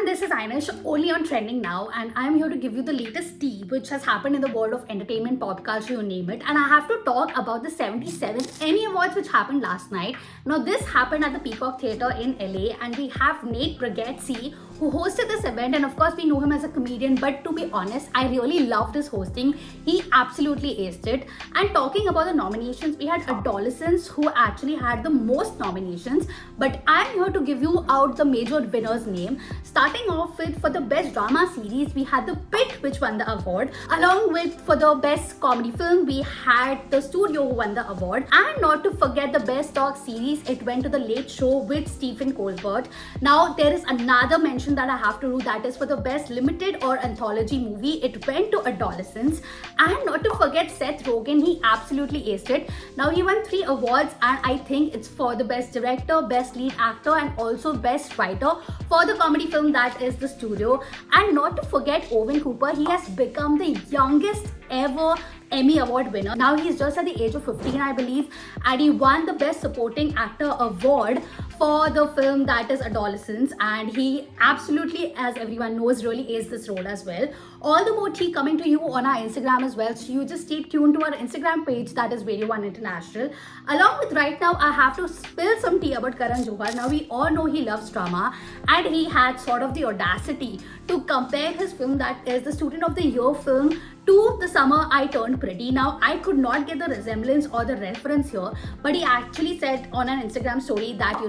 this is Ainish, only on Trending Now, and I'm here to give you the latest tea which has happened in the world of entertainment, pop culture, you name it. And I have to talk about the 77th Emmy Awards which happened last night. Now, this happened at the Peacock Theatre in LA, and we have Nate Bargatze who hosted this event. And of course, we know him as a comedian, but to be honest, I really loved his hosting. He absolutely aced it. And talking about the nominations, we had Adolescence who actually had the most nominations, but I'm here to give you out the major winner's name. Starting off with, for the best drama series, we had The Pitt which won the award. Along with, for the best comedy film, we had The Studio who won the award. And not to forget the best talk series, it went to The Late Show with Stephen Colbert. Now there is another mention that I have to do, that is for the best limited or anthology movie, it went to Adolescence. And not to forget Seth Rogen, he absolutely aced it. Now he won 3 awards, and I think it's for the best director, best lead actor, and also best writer for the comedy film, that is The Studio. And not to forget Owen Cooper, he has become the youngest ever Emmy Award winner. Now he's just at the age of 15, I believe, and he won the Best Supporting Actor award for the film that is Adolescence, and he absolutely, as everyone knows, really aced this role as well. All the more tea coming to you on our Instagram as well, so you just stay tuned to our Instagram page, that is Radio 1 International. Along with, right now, I have to spill some tea about Karan Johar. Now we all know he loves drama, and he had sort of the audacity to compare his film, that is the Student of the Year film, to The Summer I Turned Pretty. Now, I could not get the resemblance or the reference here, but he actually said on an Instagram story that,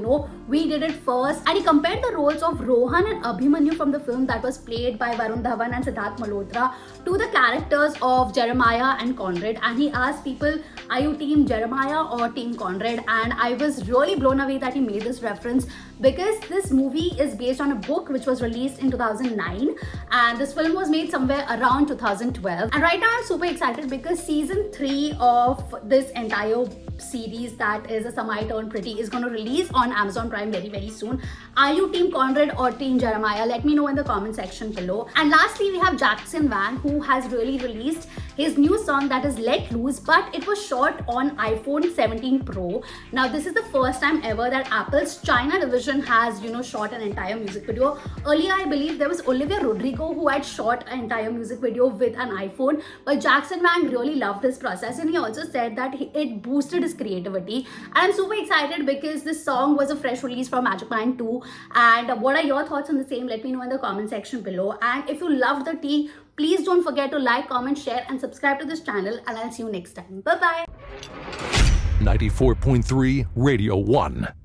we did it first. And he compared the roles of Rohan and Abhimanyu from the film that was played by Varun Dhawan and Siddharth Malhotra to the characters of Jeremiah and Conrad. And he asked people, are you team Jeremiah or team Conrad? And I was really blown away that he made this reference, because this movie is based on a book which was released in 2009, and this film was made somewhere around 2012. And right now I'm super excited because season 3 of this entire series, that is A Summer I Turned Pretty, is going to release on Amazon Prime very soon. Are you team Conrad or team Jeremiah? Let me know in the comment section below. And lastly, we have Jackson Wang, who has really released his new song, that is Let Loose, but it was shot on iPhone 17 Pro. Now this is the first time ever that Apple's China division has shot an entire music video. Earlier, I believe there was Olivia Rodrigo who had shot an entire music video with an iPhone, but Jackson Wang really loved this process, and he also said that it boosted his creativity. And I'm super excited because this song was a fresh release from Magic Man 2. And what are your thoughts on the same? Let me know in the comment section below. And if you loved the tea, please don't forget to like, comment, share, and subscribe to this channel, and I'll see you next time. Bye bye. 94.3 Radio 1.